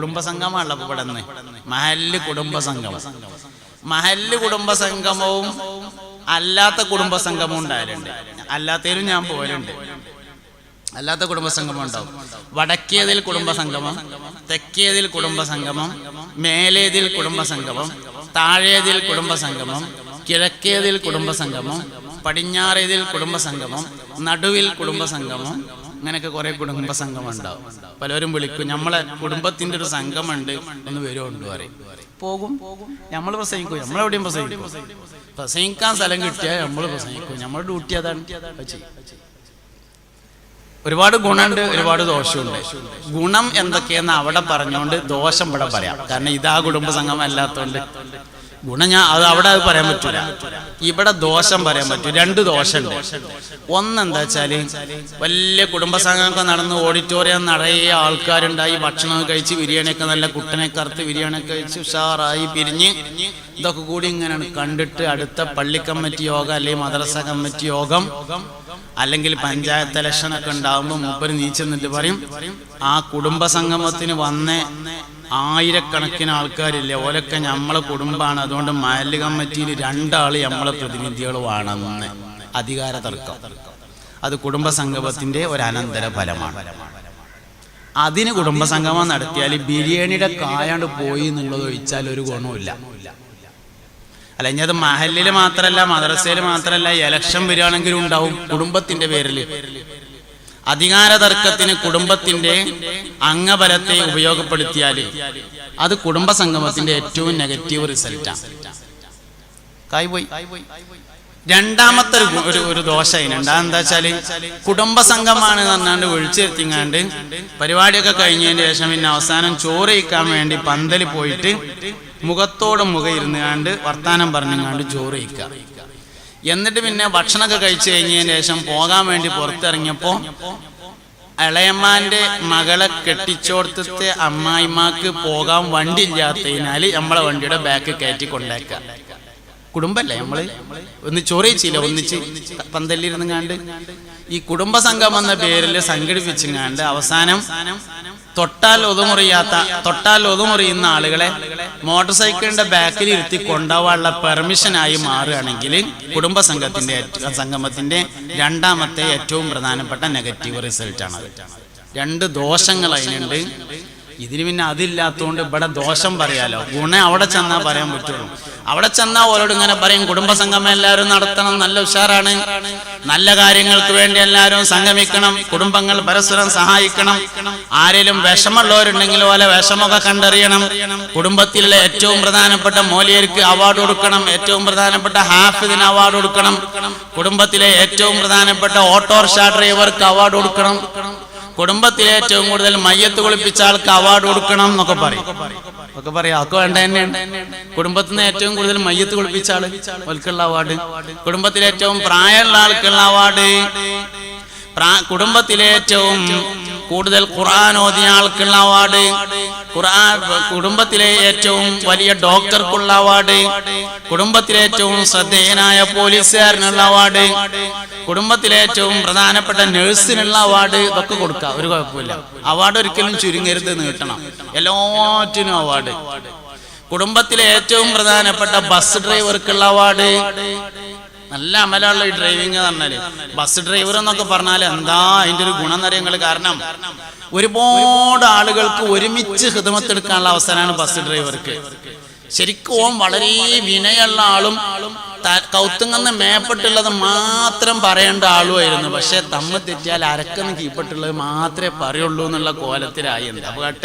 കുടുംബസംഗമല്ല ഇവിടെ നിന്ന് മഹല്ല് കുടുംബസംഗമം. മഹല്ല് കുടുംബസംഗമവും അല്ലാത്ത കുടുംബസംഗമവും ഉണ്ടായാലുണ്ട്. അല്ലാത്തതിലും ഞാൻ പോലുണ്ട്. അല്ലാത്ത കുടുംബസംഗമം ഉണ്ടാവും. വടക്കേതിൽ കുടുംബസംഗമം, തെക്കേതിൽ കുടുംബസംഗമം, മേലേതിൽ കുടുംബസംഗമം, താഴേതിൽ കുടുംബസംഗമം, കിഴക്കേതിൽ കുടുംബസംഗമം, പടിഞ്ഞാറേതിൽ കുടുംബസംഗമം, നടുവിൽ കുടുംബസംഗമം. അങ്ങനെയൊക്കെ കുറെ കുടുംബസംഗമം ഉണ്ടാവും. പലരും വിളിക്കും, നമ്മളെ കുടുംബത്തിന്റെ ഒരു സംഘമുണ്ട്, ഒന്ന് വരുമുണ്ട് പറയും. പോകും, നമ്മൾ പ്രസംഗിക്കും. നമ്മളെവിടെയും പ്രസംഗിക്കും. പ്രസംഗിക്കാൻ സ്ഥലം കിട്ടിയാൽ നമ്മൾ പ്രസംഗിക്കും. നമ്മുടെ ഡ്യൂട്ടി അതാണ്. ഒരുപാട് ഗുണമുണ്ട്, ഒരുപാട് ദോഷമുണ്ട്. ഗുണം എന്തൊക്കെയെന്ന് അവിടെ പറഞ്ഞുകൊണ്ട് ദോഷം ഇവിടെ പറയാം. കാരണം ഇതാ കുടുംബസംഗമം അല്ലാത്തതുകൊണ്ട് ഗുണം അത് അവിടെ പറയാൻ പറ്റൂല. ഇവിടെ ദോഷം പറയാൻ പറ്റും. രണ്ട് ദോഷമുണ്ട്. ഒന്നെന്താ വെച്ചാല്, വലിയ കുടുംബസംഗമൊക്കെ നടന്ന് ഓഡിറ്റോറിയം നിറയെ ആൾക്കാരുണ്ടായി, ഭക്ഷണം കഴിച്ച് ബിരിയാണിയൊക്കെ നല്ല കുട്ടനെ കറുത്ത് ബിരിയാണിയൊക്കെ കഴിച്ച് ഉഷാറായി പിരിഞ്ഞ് ഇതൊക്കെ കൂടി ഇങ്ങനെയാണ് കണ്ടിട്ട് അടുത്ത പള്ളി കമ്മിറ്റി യോഗം അല്ലെങ്കിൽ മദ്രസ കമ്മിറ്റി യോഗം അല്ലെങ്കിൽ പഞ്ചായത്ത് ഇലക്ഷനൊക്കെ ഉണ്ടാകുമ്പോൾ മൂപ്പര് നീച്ചെന്നിട്ട് പറയും, ആ കുടുംബസംഗമത്തിന് വന്ന ആയിരക്കണക്കിന് ആൾക്കാരില്ലേ, ഓലൊക്കെ നമ്മളെ കുടുംബമാണ്, അതുകൊണ്ട് മഹല്ല് കമ്മിറ്റിയിൽ രണ്ടാള് നമ്മളെ പ്രതിനിധികളുമാണെന്ന് അധികാര തർക്കം. അത് കുടുംബസംഗമത്തിന്റെ ഒരു അനന്തര ഫലമാണ്. അതിന് കുടുംബസംഗമം നടത്തിയാൽ ബിരിയാണിയുടെ കായാണ്ട് പോയി എന്നുള്ളത് ഒഴിച്ചാൽ ഒരു ഗുണവുമില്ല. അല്ല, ഇനി അത് മഹല്ലില് മാത്രല്ല, മദ്രസയിൽ മാത്രല്ല, ഇലക്ഷൻ വരികയാണെങ്കിലും ഉണ്ടാവും കുടുംബത്തിന്റെ പേരിൽ. അധികാര തർക്കത്തിന് കുടുംബത്തിന്റെ അംഗബലത്തെ ഉപയോഗപ്പെടുത്തിയാൽ അത് കുടുംബസംഗമത്തിന്റെ ഏറ്റവും നെഗറ്റീവ് റിസൾട്ടാണ്. കായ്പോയി. രണ്ടാമത്തെ ഒരു ദോഷം അതിനുണ്ട്. എന്താ വെച്ചാല്, കുടുംബസംഗമാണ് പറഞ്ഞാണ്ട് വിളിച്ചിരുത്തിങ്ങാണ്ട് പരിപാടിയൊക്കെ കഴിഞ്ഞതിന് ശേഷം പിന്നെ അവസാനം ചോറ് കഴിക്കാൻ വേണ്ടി പന്തല് പോയിട്ട് മുഖത്തോട് മുഖം ഇരുന്നുകാണ്ട് വർത്താനം പറഞ്ഞുങ്ങാണ്ട് ചോറ് കഴിക്കുക. എന്നിട്ട് പിന്നെ ഭക്ഷണമൊക്കെ കഴിച്ചു കഴിഞ്ഞതിന് ശേഷം പോകാൻ വേണ്ടി പുറത്തിറങ്ങിയപ്പോ ഇളയമ്മാന്റെ മകളെ കെട്ടിച്ചോടത്തെ അമ്മായിമാക്ക് പോകാൻ വണ്ടി ഇല്ലാത്തതിനാല് നമ്മളെ വണ്ടിയുടെ ബാക്ക് കയറ്റി കൊണ്ടേക്കാം. കുടുംബല്ലേ, നമ്മള് ഒന്ന് ചോറിച്ചില്ല, ഒന്നിച്ച് പന്തലിരുന്നുങ്ങാണ്ട് ഈ കുടുംബസംഗമം എന്ന പേരിൽ സംഘടിപ്പിച്ചുങ്ങാണ്ട് അവസാനം തൊട്ടാൽ ഒതുമുറിയുന്ന ആളുകളെ മോട്ടോർ സൈക്കിളിന്റെ ബാക്കിൽ ഇരുത്തി കൊണ്ടുപോകാനുള്ള പെർമിഷനായി മാറുകയാണെങ്കിൽ സംഗമത്തിന്റെ രണ്ടാമത്തെ ഏറ്റവും പ്രധാനപ്പെട്ട നെഗറ്റീവ് റിസൾട്ടാണത്. രണ്ട് ദോഷങ്ങൾ അതിനുണ്ട്. ഇതിന് പിന്നെ അതില്ലാത്തതുകൊണ്ട് ഇവിടെ ദോഷം പറയാലോ. ഗുണം അവിടെ ചെന്നാൽ പറയാൻ പറ്റുള്ളൂ. അവിടെ ചെന്നാൽ ഓരോട് ഇങ്ങനെ പറയും, കുടുംബസംഗമം എല്ലാവരും നടത്തണം, നല്ല ഉഷാറാണ്, നല്ല കാര്യങ്ങൾക്ക് വേണ്ടി എല്ലാവരും സംഗമിക്കണം, കുടുംബങ്ങൾ പരസ്പരം സഹായിക്കണം, ആരെങ്കിലും വിഷമമുള്ളവരുണ്ടെങ്കിൽ പോലെ വിഷമമൊക്കെ കണ്ടറിയണം, കുടുംബത്തിലെ ഏറ്റവും പ്രധാനപ്പെട്ട മോലിയർക്ക് അവാർഡ് കൊടുക്കണം, ഏറ്റവും പ്രധാനപ്പെട്ട ഹാഫിദിന് അവാർഡ് കൊടുക്കണം, കുടുംബത്തിലെ ഏറ്റവും പ്രധാനപ്പെട്ട ഓട്ടോറിക്ഷ ഡ്രൈവർക്ക് അവാർഡ് കൊടുക്കണം, കുടുംബത്തിലെ ഏറ്റവും കൂടുതൽ മയ്യത്ത് കുളിപ്പിച്ച ആൾക്ക് അവാർഡ് കൊടുക്കണം എന്നൊക്കെ പറയും. ഒക്കെ വേണ്ട തന്നെയാണ്. കുടുംബത്തിൽ നിന്ന് ഏറ്റവും കൂടുതൽ മയ്യത്ത് കുളിപ്പിച്ച ആള് ഓൽക്കുള്ള അവാർഡ്, കുടുംബത്തിലെ ഏറ്റവും പ്രായമുള്ള ആൾക്കുള്ള അവാർഡ്, കുടുംബത്തിലെ ഏറ്റവും കൂടുതൽ ഖുർആൻ ഓതിയ ആൾക്കുള്ള അവാർഡ്, കുടുംബത്തിലെ ഏറ്റവും വലിയ ഡോക്ടർക്കുള്ള അവാർഡ്, കുടുംബത്തിലെ ഏറ്റവും ശ്രദ്ധേയനായ പോലീസുകാരനുള്ള അവാർഡ്, കുടുംബത്തിലെ ഏറ്റവും പ്രധാനപ്പെട്ട നഴ്സിനുള്ള അവാർഡ്. ഇതൊക്കെ കൊടുക്കാം, ഒരു കുഴപ്പമില്ല. അവാർഡ് ഒരിക്കലും ചുരുങ്ങരുത്, നീട്ടണം. എല്ലാറ്റിനും അവാർഡ്. കുടുംബത്തിലെ ഏറ്റവും പ്രധാനപ്പെട്ട ബസ് ഡ്രൈവർക്കുള്ള അവാർഡ്. നല്ല അമലുള്ള ഈ ഡ്രൈവിംഗ് പറഞ്ഞാല്. ബസ് ഡ്രൈവർ എന്നൊക്കെ പറഞ്ഞാൽ എന്താ അതിന്റെ ഒരു ഗുണം എന്നറിയങ്ങൾ. കാരണം ഒരുപാട് ആളുകൾക്ക് ഒരുമിച്ച് ഹിദമത്തെടുക്കാനുള്ള അവസരമാണ് ബസ് ഡ്രൈവർക്ക്. ശരിക്കും വളരെ വിനയുള്ള ആളും കൗത്തുങ്ങന്ന് മേപ്പെട്ടുള്ളത് മാത്രം പറയേണ്ട ആളുമായിരുന്നു. പക്ഷെ തമ്മിൽ തെറ്റിയാൽ അരക്കെന്ന് കീപ്പെട്ടുള്ളത് മാത്രമേ പറയുള്ളൂ എന്നുള്ള കോലത്തിലായി. അപ്പൊ കേട്ട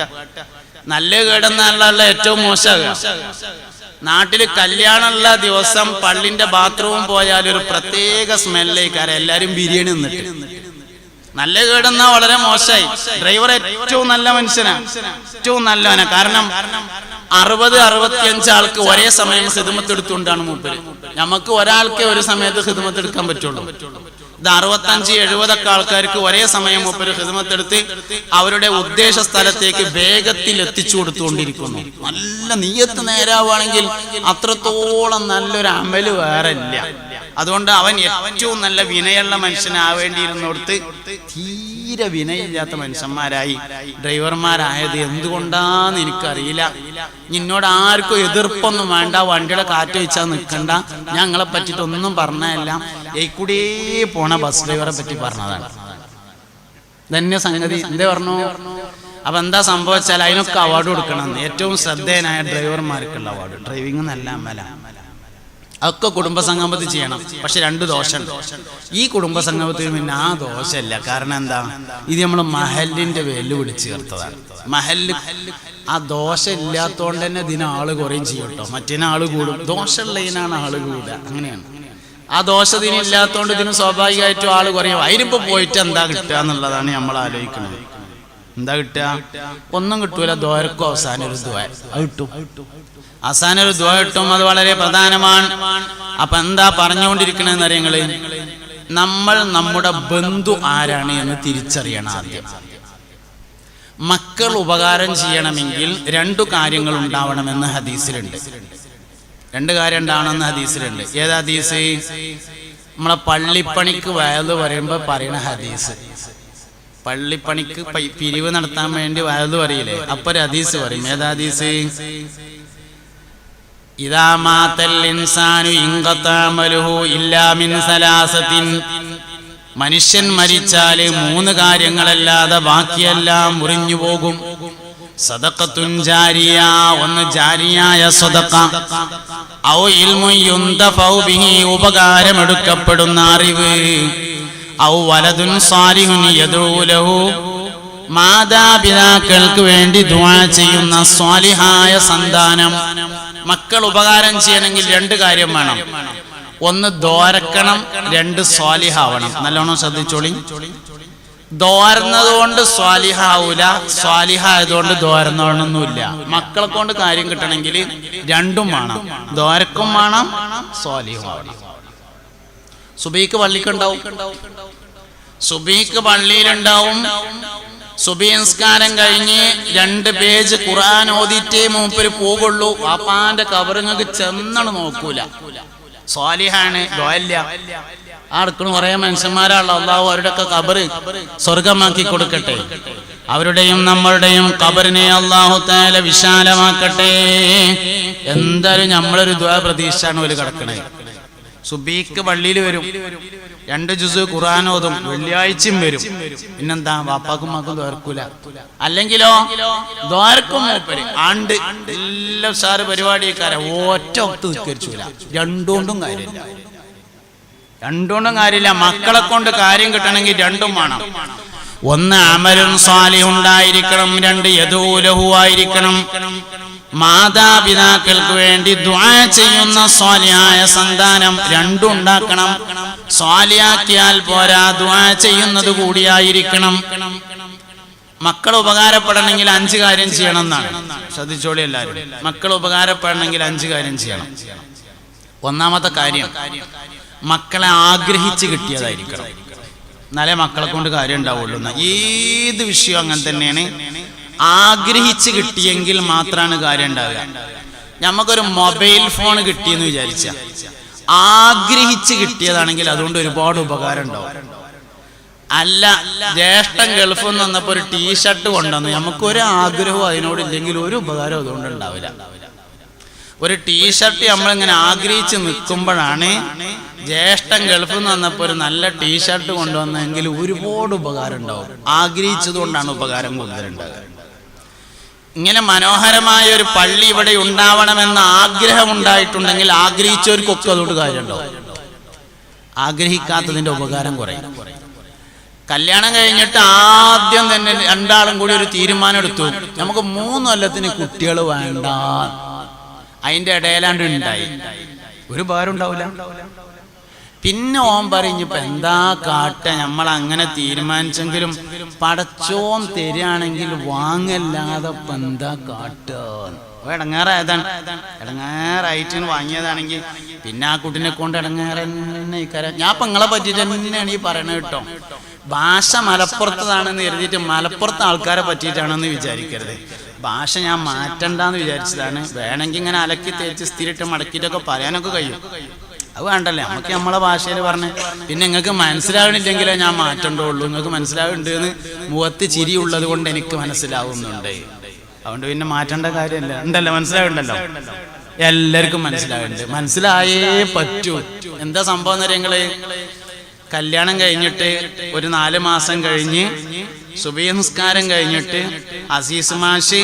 നല്ല കേടെന്നല്ല ഏറ്റവും മോശമാകുക. നാട്ടില് കല്യാണമുള്ള ദിവസം പള്ളിന്റെ ബാത്റൂം പോയാൽ ഒരു പ്രത്യേക സ്മെല്ലേക്കാരം. എല്ലാരും ബിരിയാണി നിന്നിട്ട് നല്ല കേടെന്നാ വളരെ മോശമായി. ഡ്രൈവർ ഏറ്റവും നല്ല മനുഷ്യനാ, ഏറ്റവും നല്ലവനാ. കാരണം 60-65 ആൾക്ക് ഒരേ സമയം ഹിദമത്തെടുത്തുകൊണ്ടാണ് മൂപ്പര്. നമുക്ക് ഒരാൾക്കേ ഒരു സമയത്ത് ഹിദമത്തെടുക്കാൻ പറ്റുള്ളൂ. ഇത് 65-70 ആൾക്കാർക്ക് ഒരേ സമയം മൂപ്പര് ഹിദമത്തെടുത്ത് അവരുടെ ഉദ്ദേശ സ്ഥലത്തേക്ക് വേഗത്തിൽ എത്തിച്ചു കൊടുത്തുകൊണ്ടിരിക്കുന്നു. നല്ല നിയ്യത്ത് നേരാവുകയാണെങ്കിൽ അത്രത്തോളം നല്ലൊരു അമല് വേറെ ഇല്ല. അതുകൊണ്ട് അവൻ ഏറ്റവും നല്ല വിനയുള്ള മനുഷ്യനാവേണ്ടിയിരുന്നിടത്ത് തീരെ വിനയില്ലാത്ത മനുഷ്യന്മാരായി ഡ്രൈവർമാരായത് എന്തുകൊണ്ടാന്ന് എനിക്കറിയില്ല. നിന്നോട് ആർക്കും എതിർപ്പൊന്നും വേണ്ട, വണ്ടിയുടെ കാറ്റ് വെച്ചാൽ നിൽക്കണ്ട, ഞങ്ങളെ പറ്റിയിട്ടൊന്നും പറഞ്ഞല്ല, കൂടെ പോണ ബസ് ഡ്രൈവറെ പറ്റി പറഞ്ഞതാണ്. ധന്യ സംഗതി. എന്തേ പറഞ്ഞു? അപ്പൊ എന്താ സംഭവിച്ചാൽ അതിനൊക്കെ അവാർഡ് കൊടുക്കണം. ഏറ്റവും ശ്രദ്ധേയനായ ഡ്രൈവർമാർക്കുള്ള അവാർഡ്. ഡ്രൈവിംഗ് നല്ല അമല, അതൊക്കെ കുടുംബസംഗമത്തിൽ ചെയ്യണം. പക്ഷെ 2 ദോഷമുണ്ട്. ഈ കുടുംബസംഗമത്തിൽ പിന്നെ ആ ദോഷമില്ല. കാരണം എന്താ? ഇത് നമ്മൾ മഹലിന്റെ പേരിൽ വിളിച്ചു ചേർത്തതാണ്. മഹല് ആ ദോഷം ഇല്ലാത്തോണ്ട് തന്നെ ഇതിന് ആള് കുറയും ചെയ്യും കേട്ടോ. മറ്റേന് ആള് കൂടും, ദോഷമുള്ളതിനാണ് ആള് കൂടുക. അങ്ങനെയാണ്. ആ ദോഷത്തിന് ഇല്ലാത്തോണ്ട് ഇതിന് സ്വാഭാവികമായിട്ടും ആള് കുറയും. അതിനിപ്പോ പോയിട്ട് എന്താ കിട്ടുക എന്നുള്ളതാണ് നമ്മൾ ആലോചിക്കുന്നത്. എന്താ കിട്ടുക? ഒന്നും കിട്ടൂല. ദ്വാരക്കും അവസാനം ഒരു ദ്വാ കിട്ടും. അവസാനം ഒരു ദ്വാ കിട്ടും. അത് വളരെ പ്രധാനമാണ്. അപ്പൊ എന്താ പറഞ്ഞുകൊണ്ടിരിക്കണെന്ന് അറിയങ്ങള്, നമ്മൾ നമ്മുടെ ബന്ധു ആരാണ് എന്ന് തിരിച്ചറിയണം. ആദ്യം മക്കൾ ഉപകാരം ചെയ്യണമെങ്കിൽ 2 കാര്യങ്ങൾ ഉണ്ടാവണമെന്ന് ഹദീസിലുണ്ട്. 2 കാര്യം ഉണ്ടാവണമെന്ന് ഹദീസിലുണ്ട്. ഏതാ ഹദീസ്? നമ്മളെ പള്ളിപ്പണിക്ക് വയത് പറയുമ്പോ പറയുന്ന ഹദീസ്. പള്ളിപ്പണിക്ക് പിരിവ് നടത്താൻ വേണ്ടി വയത് പറയില്ലേ, അപ്പൊ ഒരു ഹദീസ് പറയും. ഏതാ ഹദീസ്? ഇദാ മാതൽ ഇൻസാനു ഇൻഖതാ അമലുഹു ഇല്ലാ മിൻ സലാസത്തിൻ. മനുഷ്യൻ മരിച്ചാല് 3 കാര്യങ്ങളല്ലാതെ ബാക്കിയെല്ലാം മുറിഞ്ഞു പോകും. സദഖത്തുൻ ജാരിയ, ഒന്ന് ജാരിയായ സദഖ, ഔ ഇൽമുൻ യുന്തഫഉ ബിഹി, ഉപകാരമെടുക്കപ്പെടുന്ന അറിവ്, ഔ വലദുൻ സാലിഹുൻ യദഊ ലഹു, മാതാപിതാക്കൾക്ക് വേണ്ടി ദുആ ചെയ്യുന്ന സ്വാലിഹായ സന്താനം. മക്കൾ ഉപകാരം ചെയ്യണമെങ്കിൽ 2 കാര്യം വേണം. ഒന്ന് ദോരക്കണം, 2 സ്വാലിഹാവണം. നല്ലോണം ശ്രദ്ധിച്ചോളി. ദോർന്നതുകൊണ്ട് സ്വാലിഹാവൂല, സ്വാലിഹായതുകൊണ്ട് ദോർന്നോണൊന്നുമില്ല. മക്കളെ കൊണ്ട് കാര്യം കിട്ടണമെങ്കിൽ 2ഉം വേണം. ദോരക്കും വേണം, സ്വാലിഹും വേണം. സുബഹിക്ക് പള്ളിക്കുണ്ടാവും, സുബഹിക്ക് പള്ളിയിലുണ്ടാവും. സുബഹി നിസ്കാരം കഴിഞ്ഞ് 2 പേജ് ഖുർആൻ ഓതിയിട്ടേ മൂപ്പര് പോകുള്ളൂ. വാപ്പാന്റെ കബറിങ്ങൾക്ക് ചെന്നാണ് നോക്കൂല. സ്വാലിഹാണ്, ദുആഇല്ല. ആർക്കും കുറെ മനുഷ്യന്മാരാണല്ലോ. അള്ളാഹു അവരുടെയൊക്കെ കബറ് സ്വർഗമാക്കി കൊടുക്കട്ടെ. അവരുടെയും നമ്മളുടെയും കബറിനെ അള്ളാഹു തആല വിശാലമാക്കട്ടെ. എന്തായാലും നമ്മളൊരു ദുആ പ്രതീക്ഷയാണ് ഒരു കിടക്കണേ. സുബഹിക്ക് പള്ളിയിൽ വരും, 2 ജുസ് ഖുർആൻ ഓതും, വെള്ളിയാഴ്ചയും വരും. പിന്നെന്താ? വാപ്പാക്കും മാക്കും ദ്വാരക്കൂല. അല്ലെങ്കിലോ ദ്വാരക്കും മൂപ്പര് ആണ്ട് എല്ലാം സാറ് പരിപാടിക്കാരെ ഒറ്റ ഒത്ത് നിസ്കരിച്ചൂല. 2 കൊണ്ടും കാര്യമില്ല, 2 കൊണ്ടും കാര്യമില്ല. മക്കളെ കൊണ്ട് കാര്യം കിട്ടണമെങ്കിൽ 2ഉം വേണം. ഒന്ന് അമലുൻ സാലിഹ് ഉണ്ടായിരിക്കണം, 2 യദഊ ലഹു ആയിരിക്കണം. മാതാപിതാക്കൾക്ക് വേണ്ടി ദുആ ചെയ്യുന്ന സ്വാലിഹായ സന്താനം 2 ഉണ്ടാക്കണം. സ്വാലിഹാക്കിയാൽ പോരാ, ദുആ ചെയ്യുന്നത് കൂടിയായിരിക്കണം. മക്കൾ ഉപകാരപ്പെടണമെങ്കിൽ 5 കാര്യം ചെയ്യണം എന്നാണ്. ശ്രദ്ധിച്ചോളി എല്ലാവരും. മക്കൾ ഉപകാരപ്പെടണമെങ്കിൽ 5 കാര്യം ചെയ്യണം. ഒന്നാമത്തെ കാര്യം, മക്കളെ ആഗ്രഹിച്ച് കിട്ടിയതായിരിക്കണം. എന്നാലേ മക്കളെ കൊണ്ട് കാര്യം ഉണ്ടാവുള്ളൂ. ഏത് വിഷയം അങ്ങനെ തന്നെയാണ്. ആഗ്രഹിച്ച് കിട്ടിയെങ്കിൽ മാത്രമാണ് കാര്യം ഉണ്ടാവുക. നമുക്കൊരു മൊബൈൽ ഫോൺ കിട്ടിയെന്ന് വിചാരിച്ച, ആഗ്രഹിച്ച് കിട്ടിയതാണെങ്കിൽ അതുകൊണ്ട് ഒരുപാട് ഉപകാരം ഉണ്ടാവും. അല്ല, ജ്യേഷ്ഠൻ ഗൾഫിൽ നിന്ന് വന്നപ്പോ ഒരു ടീഷർട്ട് കൊണ്ടുവന്നു, നമുക്കൊരു ആഗ്രഹവും അതിനോടില്ലെങ്കിൽ ഒരു ഉപകാരം അതുകൊണ്ട് ഉണ്ടാവില്ല. ഒരു ടീഷർട്ട് നമ്മളിങ്ങനെ ആഗ്രഹിച്ച് നിൽക്കുമ്പോഴാണ് ജ്യേഷ്ഠൻ ഗൾഫിൽ നിന്ന് വന്നപ്പോൾ ഒരു നല്ല ടീഷർട്ട് കൊണ്ടുവന്നെങ്കിൽ ഒരുപാട് ഉപകാരം ഉണ്ടാവും. ആഗ്രഹിച്ചതുകൊണ്ടാണ് ഉപകാരം കൂടുതലുണ്ടാകുക. ഇങ്ങനെ മനോഹരമായ ഒരു പള്ളി ഇവിടെ ഉണ്ടാവണമെന്ന ആഗ്രഹം ഉണ്ടായിട്ടുണ്ടെങ്കിൽ ആഗ്രഹിച്ചവർക്കൊക്കെ അതുകൊണ്ട് കാര്യമുണ്ടാവും. ആഗ്രഹിക്കാത്തതിന്റെ ഉപകാരം കുറയും. കല്യാണം കഴിഞ്ഞിട്ട് ആദ്യം തന്നെ 2 ആളും കൂടി ഒരു തീരുമാനം എടുത്തു, നമുക്ക് 3 കൊല്ലത്തിന് കുട്ടികൾ വേണ്ട. അതിന്റെ ഇടയിലാണ്ട് ഉണ്ടായി, ഒരു ഉപകാരം ഉണ്ടാവില്ല. പിന്നെ ഓൻ പറഞ്ഞിപ്പോ എന്താ കാട്ട, നമ്മൾ അങ്ങനെ തീരുമാനിച്ചെങ്കിലും പടച്ചോൻ തരികയാണെങ്കിൽ വാങ്ങല്ലാതെ ഇപ്പൊ എന്താ കാട്ട. ഇടങ്ങേറായതാണ്, ഇടങ്ങേറായിട്ട് വാങ്ങിയതാണെങ്കിൽ പിന്നെ ആ കുട്ടിനെ കൊണ്ട് ഇടങ്ങേറന്നെ ഇക്കാരം. ഞാൻ ഇപ്പൊ നിങ്ങളെ പറ്റിയിട്ട് തന്നെയാണ് ഈ പറയണത് കേട്ടോ. ഭാഷ മലപ്പുറത്തതാണെന്ന് കരുതിയിട്ട് മലപ്പുറത്തെ ആൾക്കാരെ പറ്റിയിട്ടാണെന്ന് വിചാരിക്കരുത്. ഭാഷ ഞാൻ മാറ്റണ്ടെന്ന് വിചാരിച്ചതാണ്. വേണമെങ്കിൽ ഇങ്ങനെ അലക്കി തേച്ച് സ്ഥിരട്ട് മടക്കിയിട്ടൊക്കെ പറയാനൊക്കെ കഴിയും. അത് വേണ്ടല്ലേ, നമുക്ക് നമ്മളെ ഭാഷയിൽ പറഞ്ഞ്. പിന്നെ നിങ്ങൾക്ക് മനസ്സിലാവണില്ലെങ്കിലേ ഞാൻ മാറ്റണ്ടുള്ളൂ. നിങ്ങൾക്ക് മനസ്സിലാവുന്നുണ്ട് എന്ന് മുഖത്ത് ചിരിയുള്ളത് കൊണ്ട് എനിക്ക് മനസ്സിലാവുന്നുണ്ട്. അതുകൊണ്ട് പിന്നെ മാറ്റേണ്ട കാര്യമല്ല. ഉണ്ടല്ലോ, മനസ്സിലാവുണ്ടല്ലോ, എല്ലാവർക്കും മനസ്സിലാവുന്നുണ്ട്. മനസ്സിലായേ പറ്റൂ. എന്താ സംഭവം എന്ന് നിങ്ങള് കല്യാണം കഴിഞ്ഞിട്ട് ഒരു 4 മാസം കഴിഞ്ഞ് സുബഹി നിസ്കാരം കഴിഞ്ഞിട്ട് അസീസ് മാഷ്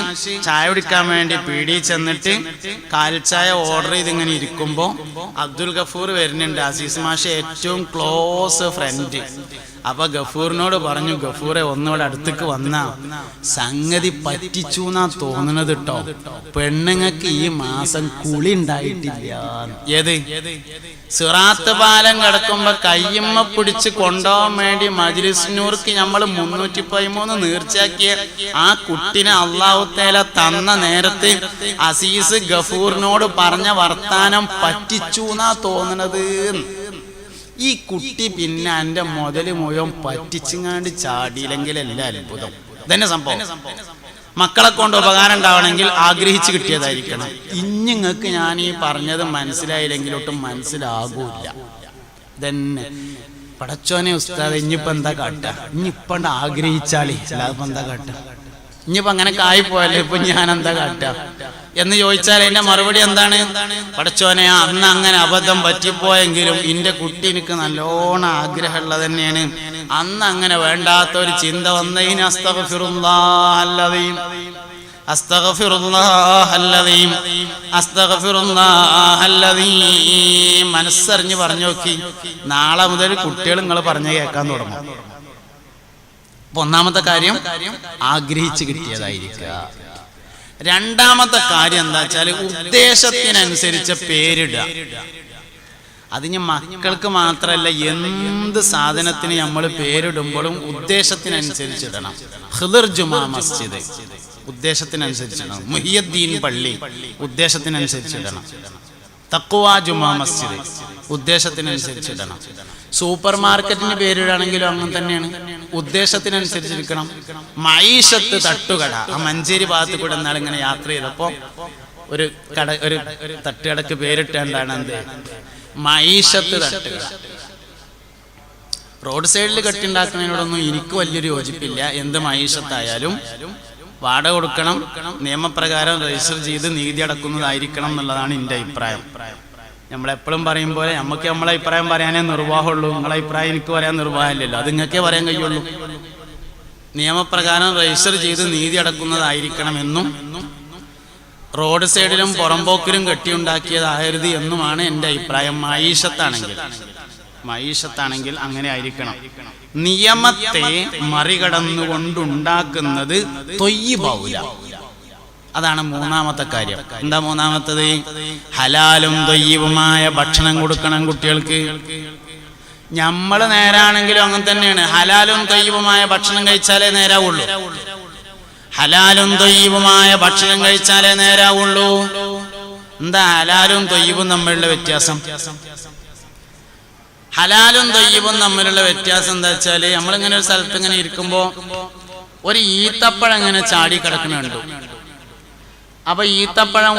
ചായ കുടിക്കാൻ വേണ്ടി പീടിയിൽ ചെന്നിട്ട് കാൽച്ചായ ഓർഡർ ചെയ്തിങ്ങനെ ഇരിക്കുമ്പോ അബ്ദുൽ ഗഫൂർ വരുന്നുണ്ട്, അസീസ് മാഷ് ഏറ്റവും ക്ലോസ് ഫ്രണ്ട്. അപ്പൊ ഗഫൂറിനോട് പറഞ്ഞു, ഗഫൂറെ ഒന്നുകൂടെ അടുത്തേക്ക് വന്നാ സംഗതി പറ്റിച്ചു എന്നാ തോന്നുന്നത് കേട്ടോ, പെണ്ണുങ്ങൾക്ക് ഈ മാസം കുളി ഉണ്ടായിട്ടില്ല. ഏത് സിറാത്ത് പാലം കിടക്കുമ്പോ കയ്യമ്മ പിടിച്ച് കൊണ്ടുപോകാൻ വേണ്ടി മജ്ലിസിനൂർക്ക് നമ്മൾ 313 നീർച്ചയാക്കിയ ആ കുട്ടിനെ അല്ലാഹു തആല തന്ന നേരത്തെ അസീസ് ഗഫൂറിനോട് പറഞ്ഞ വർത്താനം പറ്റിച്ചു എന്നാ തോന്നുന്നത്. ഈ കുട്ടി പിന്നെ എൻ്റെ മുതല് മുഴുവൻ പറ്റിച്ചിങ്ങാണ്ട് ചാടിയില്ലെങ്കിലല്ല അത്ഭുതം. ഇതന്നെ സംഭവം. മക്കളെ കൊണ്ട് ഉപകാരം ഉണ്ടാവണമെങ്കിൽ ആഗ്രഹിച്ച് കിട്ടിയതായിരിക്കണം. ഇഞ്ഞിങ്ങൾക്ക് ഞാൻ ഈ പറഞ്ഞത് മനസ്സിലായില്ലെങ്കിലൊട്ടും മനസ്സിലാകൂല. ഇതന്നെ പടച്ചോനെ ഉസ്താദ്, ഇനിയിപ്പോ എന്താ കാട്ടുക? ഇനിയിപ്പണ്ട് ആഗ്രഹിച്ചാളി, അല്ലാതെ എന്താ കാട്ടുക? ഇനിയിപ്പോ അങ്ങനെ കായിപ്പോയല്ലോ, ഇപ്പൊ ഞാൻ എന്താ കാട്ടുക എന്ന് ചോദിച്ചാൽ എന്റെ മറുപടി എന്താണ്? പടച്ചോനെ, അന്ന് അങ്ങനെ അബദ്ധം പറ്റിപ്പോയെങ്കിലും എന്റെ കുട്ടി എനിക്ക് നല്ലോണം ആഗ്രഹമുള്ളത് തന്നെയാണ്. അന്ന് അങ്ങനെ വേണ്ടാത്ത ഒരു ചിന്ത വന്നതിന് അസ്തഗ്ഫിറുല്ലാഹല്ലദീം അസ്തഗ്ഫിറുല്ലാഹല്ലദീം അസ്തഗ്ഫിറുല്ലാഹല്ലദീം മനസ്സറിഞ്ഞ് പറഞ്ഞു നോക്കി. നാളെ മുതൽ കുട്ടികൾ നിങ്ങൾ പറഞ്ഞു കേൾക്കാൻ തുടങ്ങും. അപ്പൊ ഒന്നാമത്തെ കാര്യം ആഗ്രഹിച്ച് കിട്ടിയതായിരിക്കുക. രണ്ടാമത്തെ കാര്യം എന്താ വെച്ചാല് ഉദ്ദേശത്തിനനുസരിച്ച് പേരിടുക. അതിന് മക്കൾക്ക് മാത്രമല്ല, എന്ത് സാധനത്തിന് നമ്മൾ പേരിടുമ്പോഴും ഉദ്ദേശത്തിനനുസരിച്ചിടണം. ഖിദർ ജുമാ മസ്ജിദ് ഉദ്ദേശത്തിനനുസരിച്ചിടണം. മുഹിയുദ്ദീൻ പള്ളി ഉദ്ദേശത്തിനനുസരിച്ചിടണം. തഖ്വ ജുമാ മസ്ജിദ് ഉദ്ദേശത്തിനനുസരിച്ചിടണം. സൂപ്പർ മാർക്കറ്റിന് പേരിടാണെങ്കിലും അങ്ങനെ തന്നെയാണ്, ഉദ്ദേശത്തിനനുസരിച്ചിരിക്കണം. മൈഷത്ത് തട്ടുകട, ആ മഞ്ചേരി ഭാഗത്ത് കൂടെ എന്നാൽ ഇങ്ങനെ യാത്ര ചെയ്തപ്പോ ഒരു തട്ടുകടക്ക് പേരിട്ടേണ്ടാണ് എന്ത് മൈഷത്ത് തട്ടുകട. റോഡ് സൈഡിൽ കെട്ടിണ്ടാക്കുന്നതിനോടൊന്നും എനിക്ക് വലിയൊരു യോജിപ്പില്ല. എന്ത് മൈഷത്തായാലും വാടക കൊടുക്കണം, നിയമപ്രകാരം രജിസ്റ്റർ ചെയ്ത് നീതി അടക്കുന്നതായിരിക്കണം എന്നുള്ളതാണ് എൻ്റെ അഭിപ്രായം. നമ്മളെപ്പോഴും പറയും പോലെ നമുക്ക് നമ്മളെ അഭിപ്രായം പറയാനേ നിർവാഹമുള്ളൂ. നിങ്ങളെ അഭിപ്രായം എനിക്ക് പറയാൻ നിർവാഹമില്ലല്ലോ, അത് നിങ്ങൾക്കേ പറയാൻ കഴിയുള്ളൂ. നിയമപ്രകാരം രജിസ്റ്റർ ചെയ്ത് നീതി അടക്കുന്നതായിരിക്കണമെന്നും റോഡ് സൈഡിലും പുറമ്പോക്കിലും കെട്ടിയുണ്ടാക്കിയതാകരുത് എന്നുമാണ് എൻ്റെ അഭിപ്രായം. മൈഷത്താണെങ്കിൽ അങ്ങനെ ആയിരിക്കണം. നിയമത്തെ മറികടന്നുകൊണ്ടുണ്ടാക്കുന്നത് തൊയ്യിബാവൂല. അതാണ് മൂന്നാമത്തെ കാര്യം. എന്താ മൂന്നാമത്തത്? ഹലാലും തൊയ്യിബുമായ ഭക്ഷണം കൊടുക്കണം കുട്ടികൾക്ക്. നമ്മൾ നേരാണെങ്കിലും അങ്ങനെ തന്നെയാണ്. ഹലാലും തൊയ്യിബുമായ ഭക്ഷണം കഴിച്ചാലേ നേരാവുള്ളൂ. ഹലാലും തൊയ്യിബുമായ ഭക്ഷണം കഴിച്ചാലേ നേരാവുള്ളൂ. എന്താ ഹലാലും തൊയ്യിബും തമ്മിലുള്ള വ്യത്യാസം? ഹലാലും തൊയ്യിബും തമ്മിലുള്ള വ്യത്യാസം എന്താ വെച്ചാല്, നമ്മളിങ്ങനെ ഒരു സ്ഥലത്ത് ഇങ്ങനെ ഇരിക്കുമ്പോ ഒരു ഈത്തപ്പഴം ഇങ്ങനെ ചാടി കിടക്കുന്നുണ്ട്. അപ്പൊ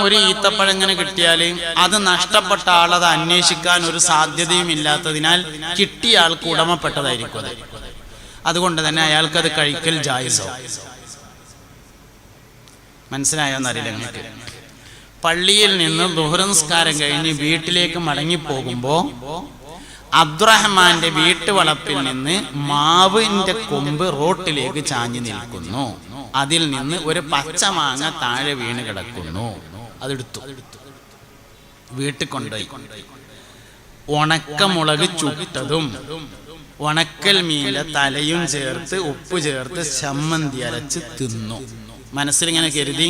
ഒരു ഈത്തപ്പഴം ഇങ്ങനെ കിട്ടിയാൽ അത് നഷ്ടപ്പെട്ട ആളത് അന്വേഷിക്കാൻ ഒരു സാധ്യതയും ഇല്ലാത്തതിനാൽ കിട്ടിയ ആൾക്ക് ഉടമപ്പെട്ടതായിരിക്കും അത്. അതുകൊണ്ട് തന്നെ അയാൾക്കത് കഴിക്കൽ ജായിസാവും. മനസ്സിലായോന്നറിയില്ല നിങ്ങൾക്ക്? പള്ളിയിൽ നിന്ന് ദുഹ്ർ നിസ്കാരം കഴിഞ്ഞ് വീട്ടിലേക്ക് മടങ്ങിപ്പോകുമ്പോ അബ്ദുറഹ്മാന്റെ വീട്ടുവളപ്പിൽ നിന്ന് മാവിന്റെ കൊമ്പ് റോട്ടിലേക്ക് ചാഞ്ഞു നിൽക്കുന്നു. അതിൽ നിന്ന് ഒരു പച്ചമാങ്ങ താഴെ വീണ് കിടക്കുന്നു. അതെടുത്തു വീട്ടിൽ കൊണ്ടുപോയി ഉണക്കമുളക് ചുട്ടതും ഉണക്കൽ മീനിന്റെ തലയും ചേർത്ത് ഉപ്പ് ചേർത്ത് ചമ്മന്തി അരച്ച് തിന്നു. മനസ്സിലിങ്ങനെ കരുതി,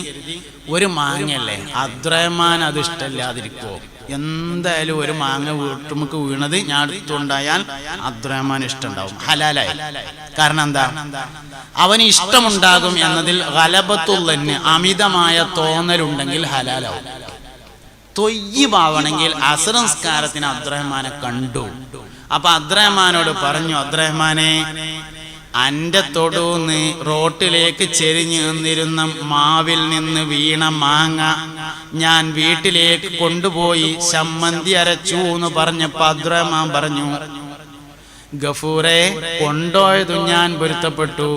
ഒരു മാങ്ങയല്ലേ, അബ്ദുറഹ്മാൻ അത് ഇഷ്ടമില്ലാതിരിക്കുവോ? എന്തായാലും ഒരു മാങ്ങ വീട്ടുമുക്ക് വീണത് ഞാൻ എടുത്തുണ്ടായാൽ അബ്ദുറഹ്മാൻ ഇഷ്ടമുണ്ടാവും, ഹലാലായി. കാരണം എന്താ? അവന് ഇഷ്ടമുണ്ടാകും എന്നതിൽ ഗലബത്തുള്ളന് അമിതമായ തോന്നലുണ്ടെങ്കിൽ ഹലാലാവും. തൊയ്യിബാവണമെങ്കിൽ അസ്ർ നിസ്കാരത്തിന് അബ്ദുറഹ്മാനെ കണ്ടു. അപ്പൊ അബ്ദുറഹ്മാനോട് പറഞ്ഞു, അബ്ദുറഹ്മാനെ, അന്റെ തൊടൂന്ന് റോട്ടിലേക്ക് ചെരിഞ്ഞു നിന്നിരുന്ന മാവിൽ നിന്ന് വീണ മാങ്ങ ഞാൻ വീട്ടിലേക്ക് കൊണ്ടുപോയി ചമ്മന്തി അരച്ചു എന്ന് പറഞ്ഞപ്പോ അബ്ദുറഹ്മാൻ പറഞ്ഞു, ഗഫൂറെ, കൊണ്ടുപോയതും ഞാൻ പൊരുത്തപ്പെട്ടു,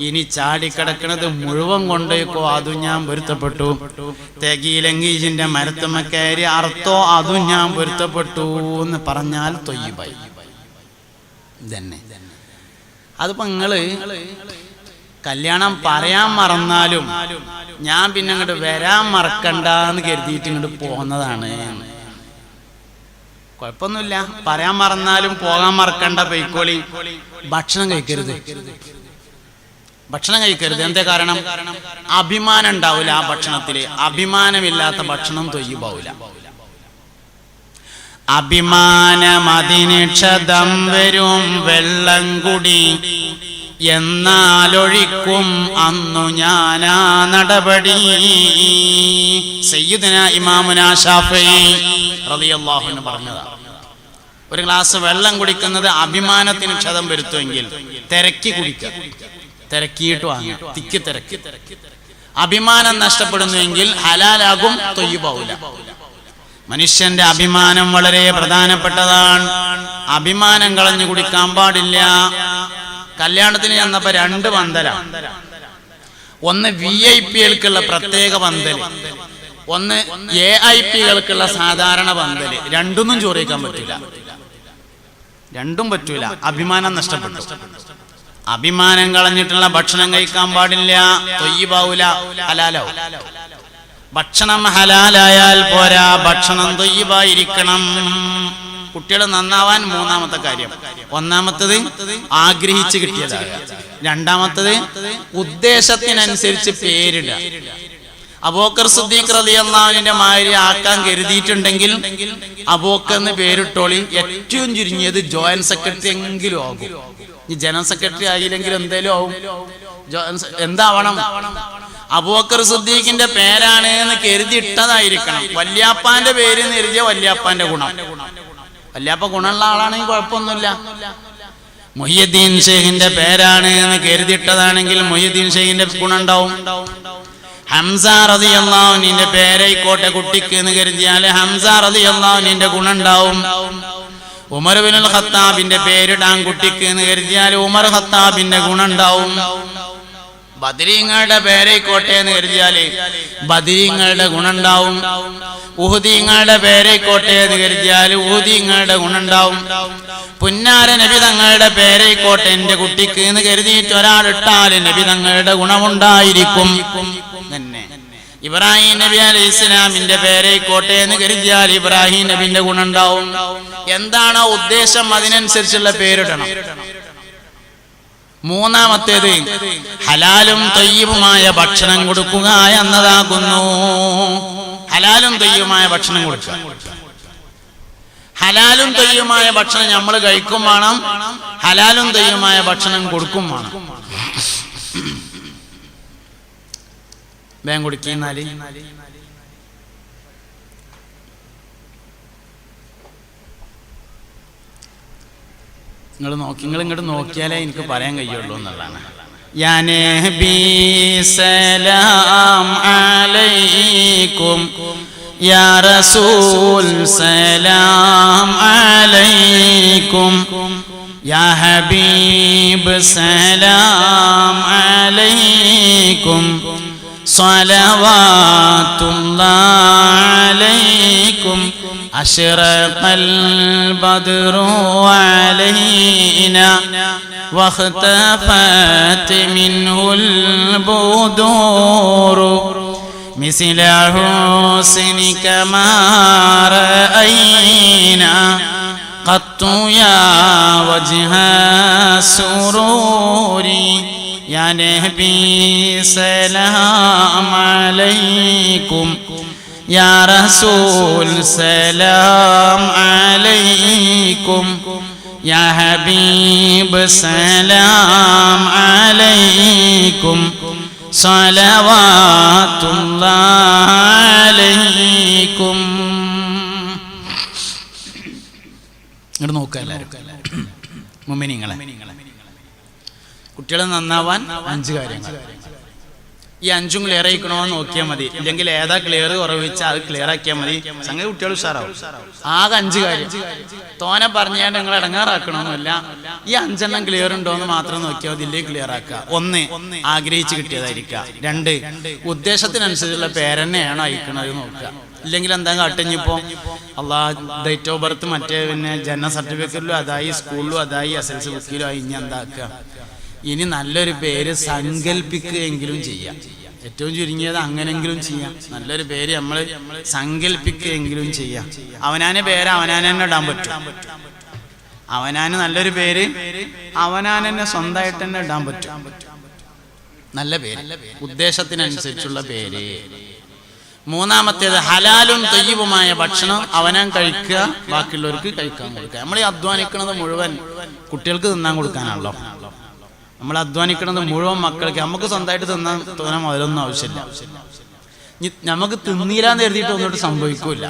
ഇനി ചാടിക്കിടക്കുന്നത് മുഴുവൻ കൊണ്ടേക്കോ അതും ഞാൻ പൊരുത്തപ്പെട്ടു, തെഗീലെങ്കി ഇതിന്റെ മരത്തുമ്മ കയറി അർത്ഥോ അതും ഞാൻ പൊരുത്തപ്പെട്ടു എന്ന് പറഞ്ഞാൽ തൊയ്യിബായി. ഇതന്നെ. അതിപ്പോ നിങ്ങള് കല്യാണം പറയാൻ മറന്നാലും ഞാൻ പിന്നെ അങ്ങോട്ട് വരാൻ മറക്കണ്ടെന്ന് കരുതിയിട്ട് ഇങ്ങോട്ട് പോകുന്നതാണ്. കുഴപ്പമൊന്നുമില്ല, പറയാൻ മറന്നാലും പോകാൻ മറക്കണ്ട, പൊയ്ക്കോളി. ഭക്ഷണം കഴിക്കരുത്, ഭക്ഷണം കഴിക്കരുത്. എന്താ കാരണം? അഭിമാനം ഉണ്ടാവില്ല ആ ഭക്ഷണത്തില്. അഭിമാനമില്ലാത്ത ഭക്ഷണം തൊയ്യിബാവൂല. അഭിമാനമതിന് ക്ഷതം വരും വെള്ളം കുടി, എന്നാലൊഴിക്കും അന്നു ഞാനാ നടപടി. സയ്യിദുനാ ഇമാമുനാ ശാഫിഈ റളിയല്ലാഹു അൻഹു പറഞ്ഞതാണ്, ഒരു ഗ്ലാസ് വെള്ളം കുടിക്കുന്നത് അഭിമാനത്തിന് ക്ഷതം വരുത്തുമെങ്കിൽ തിരക്കി കുടിക്കുക, തിരക്കിയിട്ട് വാങ്ങുക, തിക്കി തിരക്കി. അഭിമാനം നഷ്ടപ്പെടുന്നുവെങ്കിൽ ഹലാലാകും, തൊയ്യിബാവൂല. മനുഷ്യന്റെ അഭിമാനം വളരെ പ്രധാനപ്പെട്ടതാണ്. അഭിമാനം കളഞ്ഞു കുടിക്കാൻ പാടില്ല. കല്യാണത്തിന് ചെന്നപ്പോ 2 പന്തലാണ്. ഒന്ന് VIP-കൾക്കുള്ള പ്രത്യേക പന്തല്, ഒന്ന് AIP-കൾക്കുള്ള സാധാരണ പന്തല്. രണ്ടൊന്നും ചോറിക്കാൻ പറ്റില്ല, രണ്ടും പറ്റൂല. അഭിമാനം നഷ്ടപ്പെട്ടു. അഭിമാനം കളഞ്ഞിട്ടുള്ള ഭക്ഷണം കഴിക്കാൻ പാടില്ല, തൊയ്യിബാവൂല, ഹലാലാവും. ഭക്ഷണം ഹലാലായാൽ പോരാ, ഭക്ഷണം തൊയ്യിബായിരിക്കണം. കുട്ടികൾ നന്നാവാൻ 3ാമത്തെ കാര്യം, ഒന്നാമത്തത് ആഗ്രഹിച്ച് കിട്ടിയതാകുക, രണ്ടാമത്തത് ഉദ്ദേശത്തിനനുസരിച്ച് പേരിടുക. അബൂബക്കർ സിദ്ദീഖ് റളിയല്ലാഹു അൻഹുവിന്റെ മാതിരി ആക്കാൻ കരുതിയിട്ടുണ്ടെങ്കിൽ അബൂബക്കർ എന്ന് പേരിട്ടോളി. ഏറ്റവും ചുരുങ്ങിയത് ജോയിന്റ് സെക്രട്ടറി എങ്കിലും ആകും. ഈ ജനറൽ സെക്രട്ടറി ആയില്ലെങ്കിൽ എന്തേലും ആവും. എന്താവണം? അബൂബക്കർ സിദ്ദീഖിന്റെ പേരാണ് എന്ന് കരുതി ഇട്ടതായിരിക്കണം. വല്യാപ്പാന്റെ പേര് എന്ന് കരുതിയ വല്യാപ്പാന്റെ ഗുണം. വല്യാപ്പ ഗുണമുള്ള ആളാണെങ്കിൽ കുഴപ്പമൊന്നുമില്ല. മുഹ്യിദ്ദീൻ ഷെയ്ഖിന്റെ പേരാണ് എന്ന് കരുതിയിട്ടതാണെങ്കിൽ മുഹ്യിദ്ദീൻ ഷെയ്ഖിന്റെ ഗുണം ഉണ്ടാവും. ഹംസ റളിയല്ലാഹു അൻഹുവിന്റെ പേരായിക്കോട്ടെ കുട്ടിക്ക് എന്ന് കരുതിയാൽ ഹംസ റളിയല്ലാഹു അൻഹുവിന്റെ ഗുണം ഉണ്ടാവും. ഉമർ ഇബ്നുൽ ഖത്താബിന്റെ പേരിടാൻ കുട്ടിക്ക് എന്ന് കരുതിയാൽ ഉമർ ഖത്താബിന്റെ ഗുണം ഉണ്ടാവും. ബദരീങ്ങളുടെ പേരായിക്കോട്ടെ എന്ന് കരുതിയാല് ബദരീങ്ങളുടെ ഗുണുണ്ടാവും. ഉഹുദീങ്ങളുടെ പേരായിക്കോട്ടെ എന്ന് കരുതിയാൽ ഉഹുദീങ്ങളുടെ ഗുണുണ്ടാവും. പുന്നാര നബി തങ്ങളുടെ പേരായിക്കോട്ടെ എന്റെ കുട്ടിക്ക് എന്ന് കരുതിയിട്ട് ഒരാളിട്ടാൽ നബി തങ്ങളുടെ ഗുണമുണ്ടായിരിക്കും തന്നെ. ഇബ്രാഹിം നബി അലൈഹി ഇസ്ലാമിന്റെ പേരായിക്കോട്ടെ എന്ന് കരുതിയാൽ ഇബ്രാഹിം നബിന്റെ ഗുണുണ്ടാവും. എന്താണോ ഉദ്ദേശം അതിനനുസരിച്ചുള്ള പേരിടണം. മൂന്നാമത്തേത് ഹലാലും തൊയ്യിബുമായ ഭക്ഷണം കൊടുക്കുക എന്നതാകുന്നു. ഹലാലും തൊയ്യിബുമായ ഭക്ഷണം കൊടുക്കുക. ഹലാലും തൊയ്യിബുമായ ഭക്ഷണം നമ്മൾ കഴിക്കും വേണം, ഹലാലും തൊയ്യിബുമായ ഭക്ഷണം കൊടുക്കും വേണം. വേഗം കൊടുക്കുന്നാല് നിങ്ങൾ ഇങ്ങോട്ട് നോക്കിയാലേ എനിക്ക് പറയാൻ കഴിയുള്ളൂ എന്നുള്ളതാണ്. യാ നബി സലാം അലൈക്കും, യാ റസൂൽ സലാം അലൈക്കും, യാ ഹബീബ് സലാം അലൈക്കും, സ്വലവാത്തുല്ലാഹി അലൈക്കും. أشرق البدر علينا واختفت منه البدور مثل حسنك ما رأينا قط يا وجه السرور. يا نبي سلام عليكم, يا رسول سلام عليكم, يا حبيب سلام عليكم, صلوات الله عليكم. ഇങ്ങോട്ട് നോക്കുക എല്ലാവരും മുഅ്മിനീങ്ങളെ. കുട്ടികൾ നന്നാവാൻ 5 കാര്യങ്ങൾ. ഈ 5ഉം ക്ലിയർ ആയിക്കണോന്ന് നോക്കിയാൽ മതി. ഇല്ലെങ്കിൽ ഏതാ ക്ലിയർ കുറവിച്ചാൽ അത് ക്ലിയർ ആക്കിയാൽ മതി. സംഗതി കുട്ടികൾ ഉഷാറാവും. ആകെ 5 കാര്യം. തോനെ പറഞ്ഞാൽ നിങ്ങൾ ഇടങ്ങാറാക്കണമെന്നില്ല. ഈ 5 ക്ലിയർ ഉണ്ടോന്ന് മാത്രം നോക്കിയാൽ മതി. ഇല്ലേ ക്ലിയർ ആക്കുക. 1, ആഗ്രഹിച്ച് കിട്ടിയതായിരിക്കുക. 2, ഉദ്ദേശത്തിനനുസരിച്ചുള്ള പേരെന്നെയാണോ അയക്കണത് നോക്കുക. ഇല്ലെങ്കിൽ എന്താ കാട്ടിഞ്ഞിപ്പോ ഡേറ്റ് ഓഫ് ബർത്ത് മറ്റേ പിന്നെ ജനന സർട്ടിഫിക്കറ്റിലും അതായി, സ്കൂളിലും അതായി, SLC ബുക്കിലും ആയി. ഇനി എന്താക്കുക? ഇനി നല്ലൊരു പേര് സങ്കല്പിക്കുകയെങ്കിലും ചെയ്യാം. ഏറ്റവും ചുരുങ്ങിയത് അങ്ങനെങ്കിലും ചെയ്യാം. നല്ലൊരു പേര് നമ്മൾ സങ്കല്പിക്കുകയെങ്കിലും ചെയ്യാം. അവനാനെ പേര് അവനാനെ തന്നെ ഇടാൻ പറ്റും. അവനാന് നല്ലൊരു പേര് അവനാൻ തന്നെ സ്വന്തമായിട്ട് തന്നെ ഇടാൻ പറ്റും. നല്ല പേര്, ഉദ്ദേശത്തിനനുസരിച്ചുള്ള പേര്. 3-മത്തേത് ഹലാലും ത്വയ്യിബുമായ ഭക്ഷണം അവനാൻ കഴിക്കുക, ബാക്കിയുള്ളവർക്ക് കഴിക്കാൻ കൊടുക്കുക. നമ്മൾ ഈ അധ്വാനിക്കുന്നത് മുഴുവൻ കുട്ടികൾക്ക് തിന്നാൻ കൊടുക്കാനാണല്ലോ. നമ്മൾ അധ്വാനിക്കുന്നത് മുഴുവൻ മക്കൾക്ക്. നമുക്ക് സ്വന്തമായിട്ട് തോന്നാൻ മുതലൊന്നും ആവശ്യമില്ല. നമുക്ക് തിന്നീരാന്ന് എഴുതിയിട്ട് ഒന്നിട്ട് സംഭവിക്കൂല.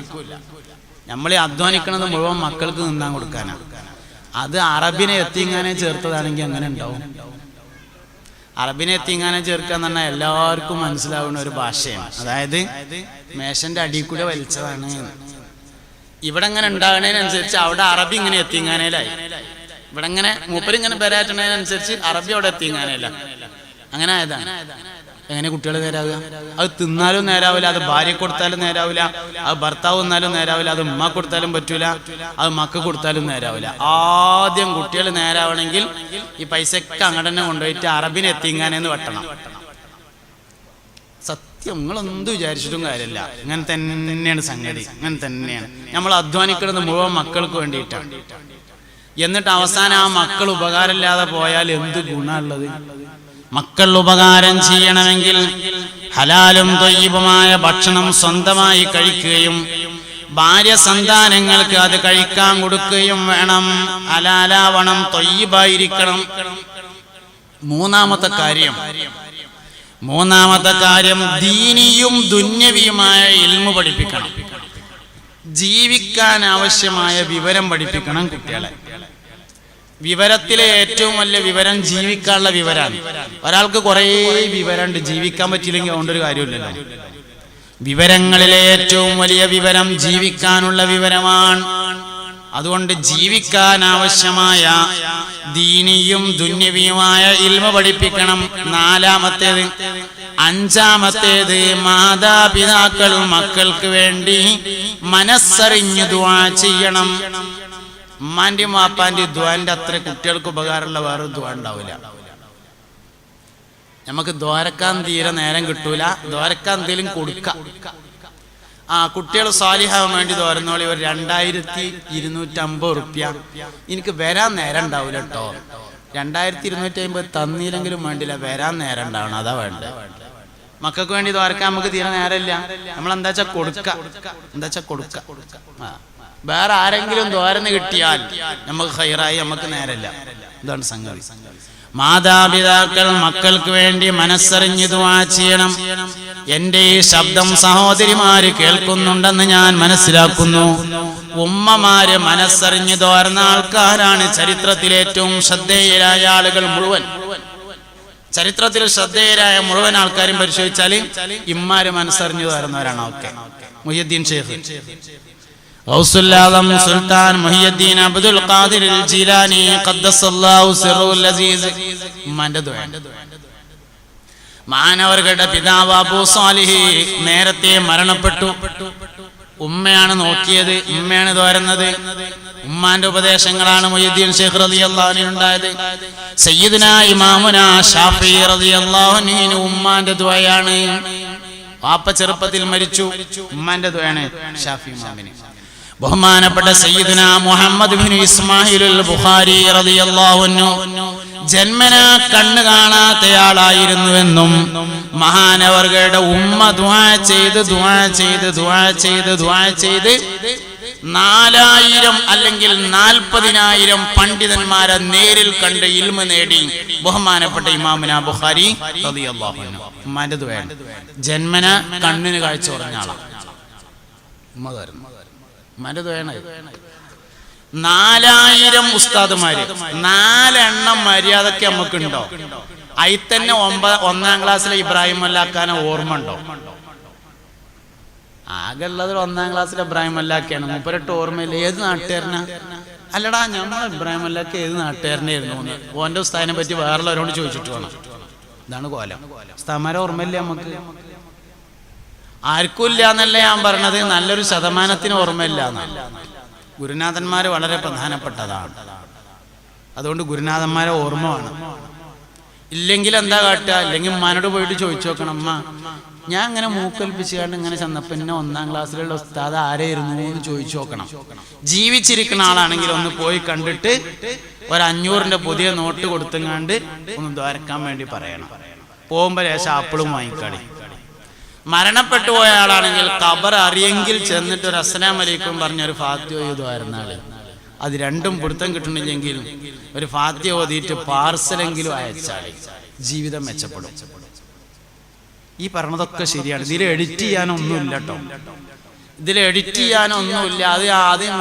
നമ്മൾ ഈ അധ്വാനിക്കുന്നത് മുഴുവൻ മക്കൾക്ക് തിന്നാൻ കൊടുക്കാനാണ്. അത് അറബിനെ എത്തിങ്ങാനെ ചേർത്തതാണെങ്കിൽ അങ്ങനെ ഉണ്ടാവും. അറബിനെ എത്തിങ്ങാനെ ചേർക്കുക എന്ന് പറഞ്ഞാൽ എല്ലാവർക്കും മനസ്സിലാവുന്ന ഒരു ഭാഷയാണ്. അതായത് മേശന്റെ അടിയിൽ കൂടെ വലിച്ചതാണ്. ഇവിടെ ഇങ്ങനെ ഉണ്ടാകുന്നതിനനുസരിച്ച് അവിടെ അറബി ഇങ്ങനെ എത്തിങ്ങാനേലായി. ഇവിടെ ഇങ്ങനെ മൂപ്പരിങ്ങനെ പെരാറ്റുന്നതിനനുസരിച്ച് അറബി അവിടെ എത്തിങ്ങാനല്ല. അങ്ങനെ ആയതാണ്. എങ്ങനെ കുട്ടികൾ നേരാവുക? അത് തിന്നാലും നേരാവില്ല, അത് ഭാര്യ കൊടുത്താലും നേരാവില്ല, അത് ഭർത്താവ് തിന്നാലും നേരാവില്ല, അത് ഉമ്മ കൊടുത്താലും പറ്റൂല, അത് മക്ക കൊടുത്താലും നേരാവില്ല. ആദ്യം കുട്ടികൾ നേരാവണമെങ്കിൽ ഈ പൈസയൊക്കെ അങ്ങോട്ട് തന്നെ കൊണ്ടുപോയിട്ട് അറബിനെ എത്തിങ്ങാനെന്ന് വെട്ടണം. സത്യം, നിങ്ങളൊന്നും വിചാരിച്ചിട്ടും കാര്യമില്ല. ഇങ്ങനെ തന്നെയാണ് സംഗതി. ഇങ്ങനെ തന്നെയാണ് നമ്മൾ അധ്വാനിക്കുന്നത് മുഴുവൻ മക്കൾക്ക് വേണ്ടിയിട്ടാണ്. എന്നിട്ട് അവസാനം ആ മക്കൾ ഉപകാരമില്ലാതെ പോയാൽ എന്ത് ഗുണമുള്ളത്? മക്കൾ ഉപകാരം ചെയ്യണമെങ്കിൽ ഹലാലും ത്വയ്യിബുമായ ഭക്ഷണം സ്വന്തമായി കഴിക്കുകയും ഭാര്യ സന്താനങ്ങൾക്ക് അത് കഴിക്കാൻ കൊടുക്കുകയും വേണം. ഹലാലാവണം, ത്വയ്യിബായിരിക്കണം. മൂന്നാമത്തെ കാര്യം ദീനിയും ദുന്യവിയുമായ ഇൽമു പഠിപ്പിക്കണം. ജീവിക്കാൻ ആവശ്യമായ വിവരം പഠിപ്പിക്കണം കുട്ടികളെ. വിവരത്തിലെ ഏറ്റവും വലിയ വിവരം ജീവിക്കാനുള്ള വിവരമാണ്. ഒരാൾക്ക് കുറേ വിവരമുണ്ട്, ജീവിക്കാൻ പറ്റിയില്ലെങ്കിൽ അതുകൊണ്ടൊരു കാര്യമില്ലല്ലോ. വിവരങ്ങളിലെ ഏറ്റവും വലിയ വിവരം ജീവിക്കാനുള്ള വിവരമാണ്. അതുകൊണ്ട് ജീവിക്കാൻ ആവശ്യമായ ദീനിയും ദുന്യവിയുമായ ഇൽമ പഠിപ്പിക്കണം. 4-മത്തേത്. 5-മത്തേത് മാതാപിതാക്കൾ മക്കൾക്ക് വേണ്ടി മനസ്സറിഞ്ഞു ദുആ ചെയ്യണം. ഉമ്മാന്റെയും വാപ്പാന്റെയും ദുആന്റെ അത്ര കുട്ടികൾക്ക് ഉപകാരമുള്ള വേറെ ദുആ ഉണ്ടാവില്ല. നമുക്ക് ദ്വാരക്കാൻ തീരെ നേരം കിട്ടൂല. ദ്വാരക്കാൻ എന്തെങ്കിലും കൊടുക്കാം. കുട്ടികൾ സാലിഹാവാൻ വേണ്ടി തോരുന്നോളി ഒരു 2250 റുപ്യ എനിക്ക് വരാൻ നേരം ഉണ്ടാവില്ല കേട്ടോ. 2250 തന്നില്ലെങ്കിലും വേണ്ടില്ല, വരാൻ നേരം ഉണ്ടാവണം. അതാ വേണ്ടത്. മക്കൾക്ക് വേണ്ടി ദ്വാരക്കാൻ നമുക്ക് തീരെ നേരമില്ല. നമ്മൾ എന്താ വെച്ചാ കൊടുക്ക. വേറെ ആരെങ്കിലും ദ്വാരന്ന് കിട്ടിയാൽ നമുക്ക് ഖൈറായി, നമുക്ക് നേരമില്ല. ഇതാണ് സംഗതി. മാതാപിതാക്കൾ മക്കൾക്ക് വേണ്ടി മനസ്സറിഞ്ഞു ദുആ ചെയ്യണം. എന്റെ ഈ ശബ്ദം സഹോദരിമാര് കേൾക്കുന്നുണ്ടെന്ന് ഞാൻ മനസ്സിലാക്കുന്നു. ഉമ്മമാര് മനസ്സറിഞ്ഞു തോർന്ന ആൾക്കാരാണ് ചരിത്രത്തിലെ ഏറ്റവും ശ്രദ്ധേയരായ ആളുകൾ മുഴുവൻ. ചരിത്രത്തിൽ ശ്രദ്ധേയരായ മുഴുവൻ ആൾക്കാരും പരിശോധിച്ചാൽ ഇമ്മാര് മനസ്സറിഞ്ഞു തോരുന്നവരാണ്. ഓക്കെ, മുഹ്യിദ്ദീൻ ഷേഖ്, ഗൗസുൽ ആദം സുൽത്താൻ മുഹ്യിദ്ദീൻ അബ്ദുൽ ഖാദിർ ജീലാനി ഖദ്ദസല്ലാഹു സിറുൽ അസീസ് ഉമ്മാന്റെ ദുആ. മാനവരുടെ പിതാവ് അബൂ സാലിഹ് നേരത്തെ മരണപ്പെട്ടു. ഉമ്മയാണ് നോക്കിയത്, ഉമ്മയാണ് തോരുന്നത്. ഉമ്മാന്റെ ഉപദേശങ്ങളാണ് മുഹ്യിദ്ദീൻ ഷേഖ് റളിയല്ലാഹു അൻഹു ഉണ്ടായത്. സയ്യിദുനാ ഇമാമുനാ ഷാഫി റളിയല്ലാഹു അൻഹു ഉമ്മാന്റെ ദുആയാണ്. വാപ്പ ചെറുപ്പത്തിൽ മരിച്ചു, ഉമ്മാന്റെ ദുആയാണ് ഷാഫി ഇമാമിന്. ബഹുമാനപ്പെട്ട സയ്യിദുനാ മുഹമ്മദ് ഇബ്നു ഇസ്മാഈൽ ബുഖാരി റളിയല്ലാഹു അൻഹു ജന്മനാ കണ്ണ് കാണാത്തയാളായിരുന്നുവെന്നും മഹാനവർകളുടെ ഉമ്മ ദുആ ചെയ്ത് 4000 അല്ലെങ്കിൽ 40,000 പണ്ഡിതന്മാരെ നേരിൽ കണ്ട് ഇൽമ നേടി ബഹുമാനപ്പെട്ട ഇമാമുനാ ബുഖാരി റളിയല്ലാഹു അൻഹു. ഉമ്മാന്റെ ദുആ. ജന്മനാ കണ്ണിന് കാഴ്ച കുറഞ്ഞ ആളാണ്. ഉമ്മാന്റെ ദുആ. 4000 ഉസ്താദുമാര്, 4 എണ്ണം മര്യാദക്ക് നമുക്കുണ്ടോ? അതിൽ തന്നെ 1ാം ക്ലാസ്സിലെ ഇബ്രാഹിം മല്ലാക്കാനെ ഓർമ്മ ഉണ്ടോ? ആകെ ഉള്ളത് 1ാം ക്ലാസ്സിലെ ഇബ്രാഹിം മല്ലാക്കയാണ്. മൂപ്പരട്ട് ഓർമ്മയില്ല. ഏത് നാട്ടുകാരനാ? അല്ലടാ നമ്മൾ ഇബ്രാഹിം മല്ലാക്ക ഏത് നാട്ടുകാരനായിരുന്നു? ഓന്റെ ഉസ്താദിനെ പറ്റി വേറുള്ളവരോട് ചോദിച്ചിട്ട് വേണം. ഇതാണ് കോലം. ഉസ്താദ്മാരെ ഓർമ്മയില്ല നമുക്ക്. ആർക്കും ഇല്ല എന്നല്ല ഞാൻ പറഞ്ഞത്, നല്ലൊരു ശതമാനത്തിന് ഓർമ്മയില്ല എന്നാണ്. ഗുരുനാഥന്മാര് വളരെ പ്രധാനപ്പെട്ടതാണ്. അതുകൊണ്ട് ഗുരുനാഥന്മാരെ ഓർമ്മ വേണം. ഇല്ലെങ്കിൽ എന്താ കാട്ടുക? അല്ലെങ്കിൽ ഉമ്മാനോട് പോയിട്ട് ചോദിച്ചു നോക്കണം, അമ്മ ഞാൻ ഇങ്ങനെ മൂക്കൊൽപ്പിച്ചുകൊണ്ട് ഇങ്ങനെ ചെന്നപ്പോ പിന്നെ 1ാം ക്ലാസ്സിലുള്ള ഉസ്താദ് ആരായിരുന്നു എന്ന് ചോദിച്ചു നോക്കണം. ജീവിച്ചിരിക്കുന്ന ആളാണെങ്കിൽ ഒന്ന് പോയി കണ്ടിട്ട് ഒരു 500ന്റെ പുതിയ നോട്ട് കൊടുത്തുങ്ങാണ്ട് ഒന്ന് ദ്വാരക്കാൻ വേണ്ടി പറയണം. പോകുമ്പോ ലേശം ആപ്പിളും വാങ്ങിക്കളി. മരണപ്പെട്ടു പോയ ആളാണെങ്കിൽ ഖബർ അറിയെങ്കിൽ ചെന്നിട്ട് ഒരു അസ്സലാമു അലൈക്കും പറഞ്ഞൊരു ഫാത്തിഹ ഓതുവായിരുന്നാള്. അത് രണ്ടും പിടുത്തം കിട്ടണില്ലെങ്കിലും ഒരു ഫാത്തിഹ ഓതിയിട്ട് പാർസലെങ്കിലും അയച്ചാളി, ജീവിതം മെച്ചപ്പെടും. ഈ പറഞ്ഞതൊക്കെ ശരിയാണ്. ഇതിൽ എഡിറ്റ് ചെയ്യാനൊന്നുമില്ല കേട്ടോ. ഇതിൽ എഡിറ്റ് ചെയ്യാനൊന്നുമില്ല. അത് ആദ്യം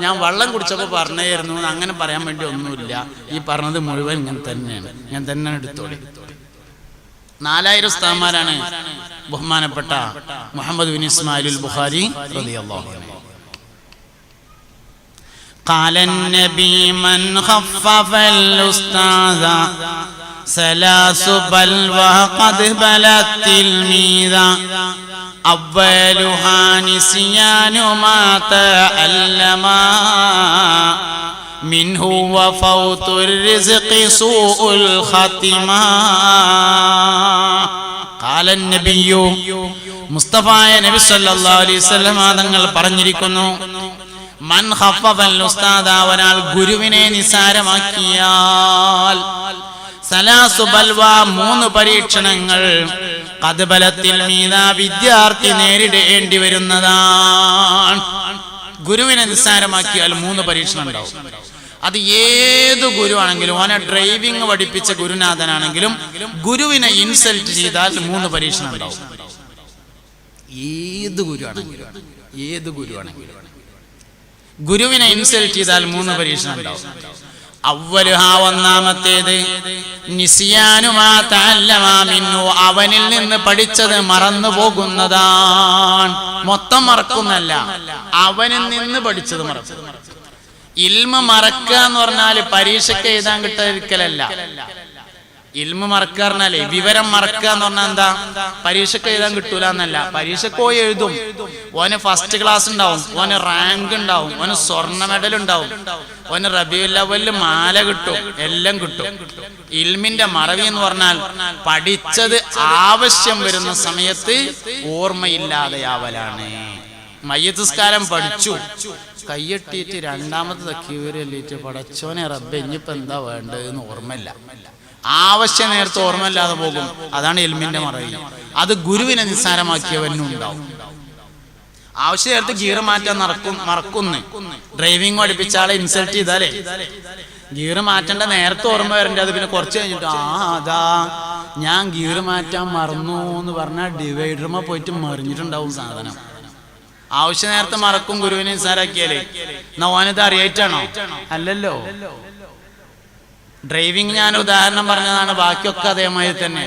ഞാൻ വെള്ളം കുടിച്ചപ്പോൾ പറഞ്ഞായിരുന്നു, അങ്ങനെ പറയാൻ വേണ്ടി ഒന്നുമില്ല. ഈ പറഞ്ഞത് മുഴുവൻ ഇങ്ങനെ തന്നെയാണ്. ഞാൻ തന്നെ എടുത്തോളി. 4000 ഉസ്താദ്മാരാണ് ബഹുമാനപ്പെട്ട മുഹമ്മദ് ബിൻ ഇസ്മായിൽ ബുഖാരി റളിയല്ലാഹു അൻഹു. قال النبي من خفف الأستاذ 3 بلوى قد بلت الميذا أولها نسيان ما تعلما منه وفوت الرزق سوء الخاتمة. قال النبي മുസ്തഫായ നബി സല്ലല്ലാഹു അലൈഹി വസല്ലം തങ്ങൾ പറഞ്ഞിരിക്കുന്നു, മൻ ഖഫഫൽ ഉസ്താദ, ഒരാൾ ഗുരുവിനെ നിസാരമാക്കിയാൽ, 3 ബൽവ, 3 പരീക്ഷണങ്ങൾ, ഖദ് ബലത്തിൽ മീദ, വിദ്യാർത്ഥി നേരിടേണ്ടി വരുന്നതാണ്. ഗുരുവിനെ നിസ്സാരമാക്കിയാൽ 3 പരീക്ഷണം ഉണ്ടാവും. അത് ഏത് ഗുരു ആണെങ്കിലും, ഓനെ ഡ്രൈവിംഗ് പഠിപ്പിച്ച ഗുരുനാഥനാണെങ്കിലും ഗുരുവിനെ ഇൻസൾട്ട് ചെയ്താൽ 3 പരീക്ഷണം ഉണ്ടാവും. ഏത് ഗുരു ആണെങ്കിലും ഗുരുവിനെ ഇൻസൾട്ട് ചെയ്താൽ 3 പരീക്ഷണം ഉണ്ടാവും. അവ്വലുഹ, ഒന്നാമത്തേത്, നിസ്യാനുമാ തഅല്ലമ മിന്നു, അവനിൽ നിന്ന് പഠിച്ചത് മറന്നു പോകുന്നതാണ്. മൊത്തം മറക്കുന്നല്ല, അവനിൽ നിന്ന് പഠിച്ചത് മറക്കും. ഇൽമ മറക്കുക എന്ന് പറഞ്ഞാല് പരീക്ഷയ്ക്ക് എഴുതാൻ കിട്ടാതിരിക്കലല്ല. ഇൽമ മറക്കുക പറഞ്ഞാലേ വിവരം മറക്കുക എന്ന് പറഞ്ഞാൽ എന്താ? പരീക്ഷയ്ക്ക് എഴുതാൻ കിട്ടൂല എന്നല്ല. പരീക്ഷയ്ക്ക് പോയി എഴുതും, ഓന് ഫസ്റ്റ് ക്ലാസ് ഉണ്ടാവും, ഓന് റാങ്ക് ഉണ്ടാവും, ഓന് സ്വർണ്ണ മെഡൽ ഉണ്ടാവും, ഓന് റബീഉൽ അവ്വലിൽ മാല കിട്ടും, എല്ലാം കിട്ടും. ഇൽമിന്റെ മറവി എന്ന് പറഞ്ഞാൽ പഠിച്ചത് ആവശ്യം വരുന്ന സമയത്ത് ഓർമ്മയില്ലാതെയാവലാണ്. മയ്യിത്ത് നിസ്കാരം പഠിച്ചു, കയ്യെട്ടിയിട്ട് 2ാമത്തെ തക്ബീറിലിട്ട് പടച്ചോനെ റബ്ബേ ഇനിയിപ്പോ എന്താ വേണ്ടതെന്ന് ഓർമ്മയില്ല. ആവശ്യ നേരത്തെ ഓർമ്മയില്ലാതെ പോകും. അതാണ് ഇൽമിന്റെ മറവി. അത് ഗുരുവിനെ നിസ്സാരമാക്കിയവനും ഉണ്ടാവും. ആവശ്യ നേരത്തെ ഗിയർ മാറ്റാൻ മറക്കുന്നു. ഡ്രൈവിംഗ് പഠിപ്പിച്ച ആളെ ഇൻസൾട്ട് ചെയ്താലേ ഗിയർ മാറ്റേണ്ട നേരത്തെ ഓർമ്മ വരണ്ടേ. അത് പിന്നെ കുറച്ച് കഴിഞ്ഞിട്ട് അതാ ഞാൻ ഗിയർ മാറ്റാൻ മറന്നു എന്ന് പറഞ്ഞാൽ ഡിവൈഡർമ പോയിട്ട് മറിഞ്ഞിട്ടുണ്ടാവും സാധനം. ആവശ്യ നേരത്തെ മറക്കും ഗുരുവിനെ നിസ്സാരാക്കിയാലേ. എന്നാ ഓനത് അറിയായിട്ടാണോ? അല്ലല്ലോ. ഡ്രൈവിംഗ് ഞാൻ ഉദാഹരണം പറഞ്ഞതാണ്. ബാക്കിയൊക്കെ അതേമാതിരി തന്നെ.